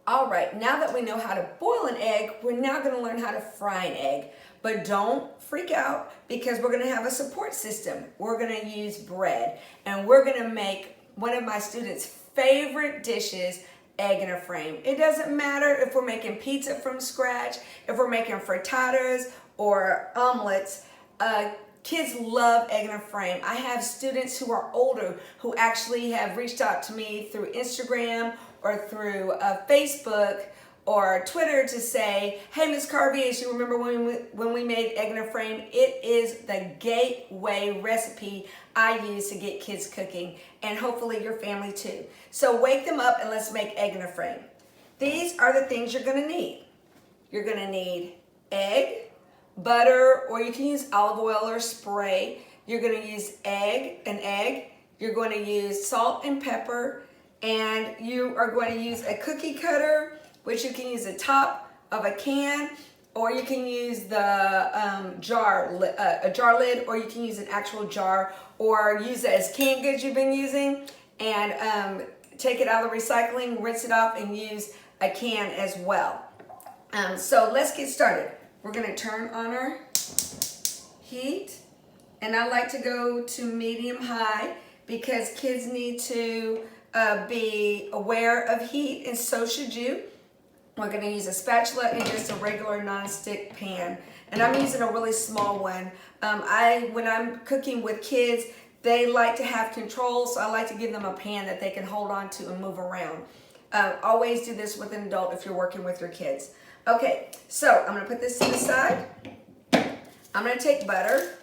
All right, now that we know how to boil an egg, we're now going to learn how to fry an egg. But don't freak out because we're going to have a support system. We're going to use bread, and we're going to make one of my students' favorite dishes, egg in a frame. It doesn't matter if we're making pizza from scratch, if we're making frittatas or omelets. Kids love egg in a frame. I have students who are older who actually have reached out to me through Instagram or through Facebook or Twitter to say, hey, Ms. Carvey, as you remember when we made egg in a frame, it is the gateway recipe I use to get kids cooking, and hopefully your family too. So wake them up and let's make egg in a frame. These are the things you're gonna need. You're gonna need egg, butter, or you can use olive oil or spray. You're gonna use an egg. You're going to use salt and pepper, and you are going to use a cookie cutter, which you can use the top of a can, or you can use the jar lid, or you can use an actual jar, or use it as canned goods you've been using, and take it out of the recycling, rinse it off, and use a can as well. So let's get started. We're gonna turn on our heat, and I like to go to medium-high because kids need to be aware of heat, and so should you. We're gonna use a spatula and just a regular non-stick pan, and I'm using a really small one. When I'm cooking with kids, they like to have control, so I like to give them a pan that they can hold on to and move around. Always do this with an adult if you're working with your kids. Okay, so I'm gonna put this to the side. I'm gonna take butter,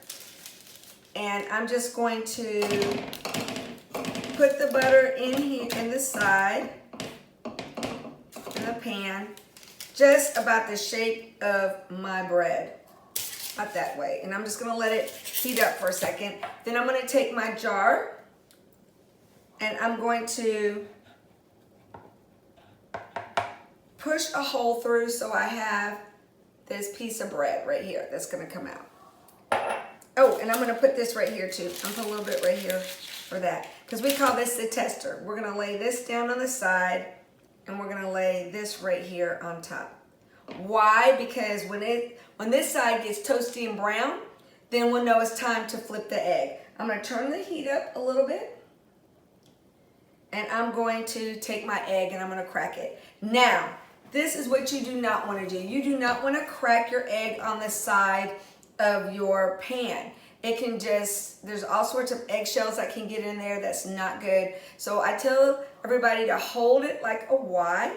and I'm just going to put the butter in here in the side, in the pan, just about the shape of my bread, not that way. And I'm just gonna let it heat up for a second. Then I'm gonna take my jar, and I'm going to push a hole through so I have this piece of bread right here that's gonna come out. Oh, and I'm gonna put this right here too. I'm gonna put a little bit right here for that, because we call this the tester. We're gonna lay this down on the side, and we're gonna lay this right here on top. Why? Because when this side gets toasty and brown, then we'll know it's time to flip the egg. I'm gonna turn the heat up a little bit, and I'm going to take my egg and I'm gonna crack it. Now, this is what you do not want to do. You do not want to crack your egg on the side of your pan. It can there's all sorts of eggshells that can get in there. That's not good. So I tell everybody to hold it like a Y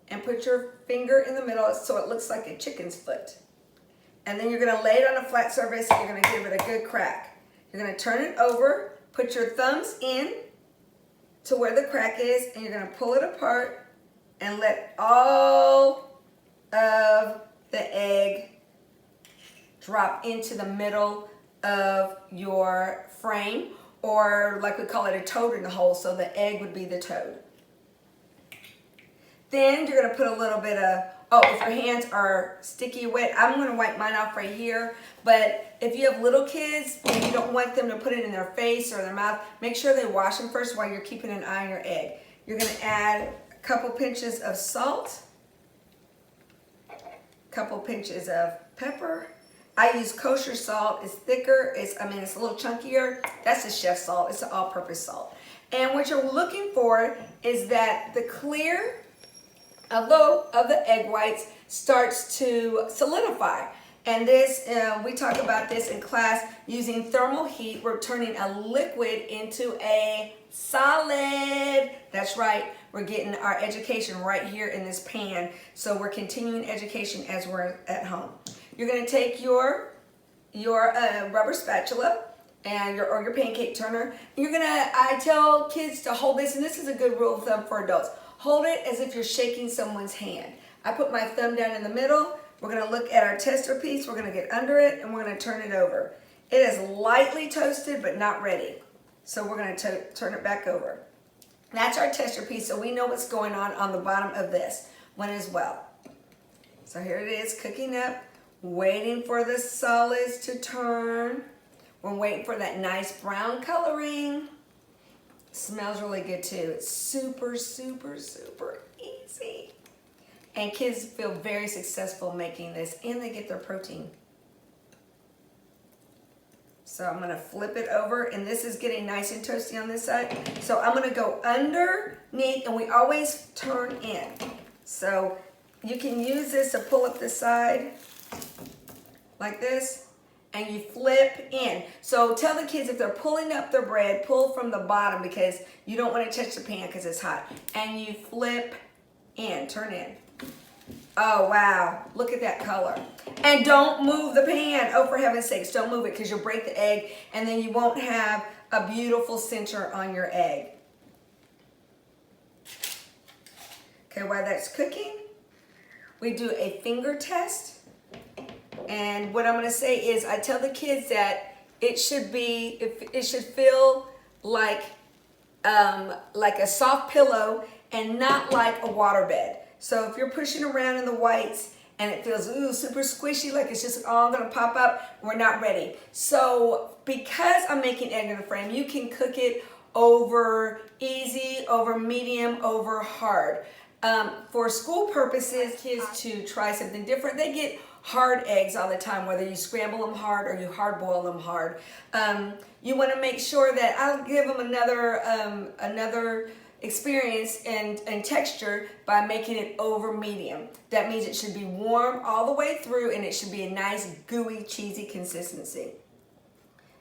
and put your finger in the middle so it looks like a chicken's foot. And then you're going to lay it on a flat surface, and you're going to give it a good crack. You're going to turn it over, put your thumbs in to where the crack is, and you're going to pull it apart and let all of the egg drop into the middle of your frame, or like we call it, a toad in the hole, so the egg would be the toad. Then you're going to put a little bit of, if your hands are sticky wet, I'm going to wipe mine off right here, but if you have little kids and you don't want them to put it in their face or their mouth, make sure they wash them first while you're keeping an eye on your egg. You're going to add a couple pinches of salt, a couple pinches of pepper. I use kosher salt. It's thicker. It's a little chunkier. That's the chef salt. It's an all-purpose salt. And what you're looking for is that the clear of the egg whites starts to solidify. And this, we talk about this in class using thermal heat. We're turning a liquid into a solid. That's right. We're getting our education right here in this pan. So we're continuing education as we're at home. You're going to take your rubber spatula and your pancake turner. I tell kids to hold this, and this is a good rule of thumb for adults. Hold it as if you're shaking someone's hand. I put my thumb down in the middle. We're going to look at our tester piece. We're going to get under it, and we're going to turn it over. It is lightly toasted, but not ready. So we're going to turn it back over. That's our tester piece, so we know what's going on the bottom of this one as well. So here it is, cooking up, waiting for the solids to turn. We're waiting for that nice brown coloring. Smells really good too. It's super, super, super easy. And kids feel very successful making this, and they get their protein. So I'm gonna flip it over, and this is getting nice and toasty on this side. So I'm gonna go underneath, and we always turn in. So you can use this to pull up the side like this, and you flip in. So tell the kids if they're pulling up their bread, pull from the bottom because you don't want to touch the pan because it's hot. And you flip in, turn in. Oh, wow. Look at that color. And don't move the pan. Oh, for heaven's sakes, don't move it because you'll break the egg and then you won't have a beautiful center on your egg. Okay, while that's cooking, we do a finger test. And what I'm going to say is I tell the kids that it should feel like a soft pillow and not like a waterbed. So if you're pushing around in the whites and it feels super squishy, like it's just all gonna pop up, we're not ready. So because I'm making egg in the frame, you can cook it over easy, over medium, over hard. For school purposes, kids to try something different, they get hard eggs all the time, whether you scramble them hard or you hard boil them hard. You wanna make sure that I'll give them another experience and texture by making it over medium. That means it should be warm all the way through and it should be a nice gooey cheesy consistency.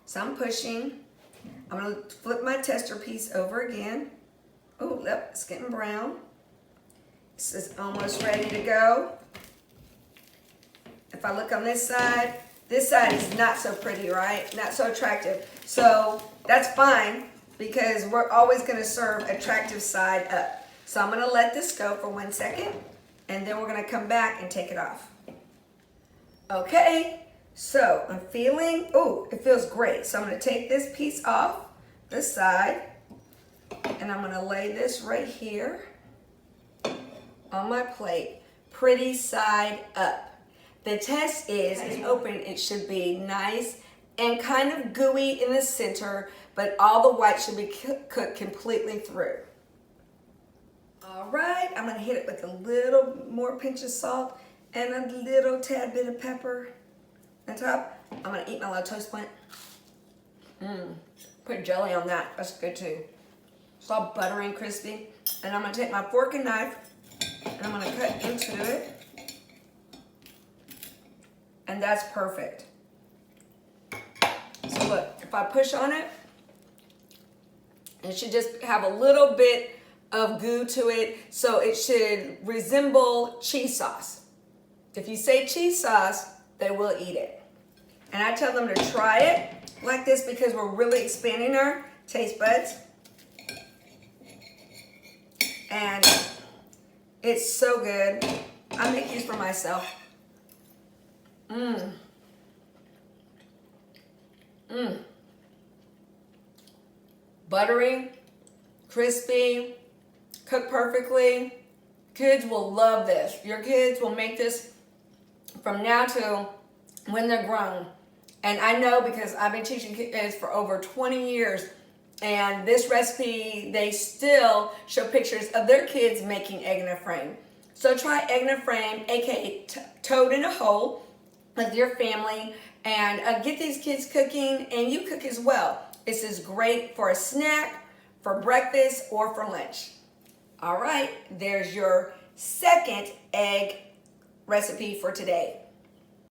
So I'm pushing. I'm going to flip my tester piece over again. Oh, yep, it's getting brown. This is almost ready to go. If I look on this side is not so pretty, right? Not so attractive. So that's fine, because we're always going to serve attractive side up. So I'm going to let this go for 1 second, and then we're going to come back and take it off. Okay, so I'm feeling, it feels great. So I'm going to take this piece off this side, and I'm going to lay this right here on my plate, pretty side up. The test is open, it should be nice and kind of gooey in the center, but all the white should be cooked completely through. All right, I'm gonna hit it with a little more pinch of salt and a little tad bit of pepper on top. I'm gonna eat my little toast blunt. Put jelly on that, that's good too. It's all buttery and crispy. And I'm gonna take my fork and knife and I'm gonna cut into it. And that's perfect. So look, if I push on it, it should just have a little bit of goo to it, so it should resemble cheese sauce. If you say cheese sauce, they will eat it. And I tell them to try it like this because we're really expanding our taste buds. And it's so good. I make these for myself. Buttery, crispy, cooked perfectly. Kids will love this. Your kids will make this from now till when they're grown. And I know because I've been teaching kids for over 20 years, and this recipe, they still show pictures of their kids making egg in a frame. So try egg in a frame, aka toad in a hole, with your family, and get these kids cooking, and you cook as well. This is great for a snack, for breakfast, or for lunch. All right, there's your second egg recipe for today.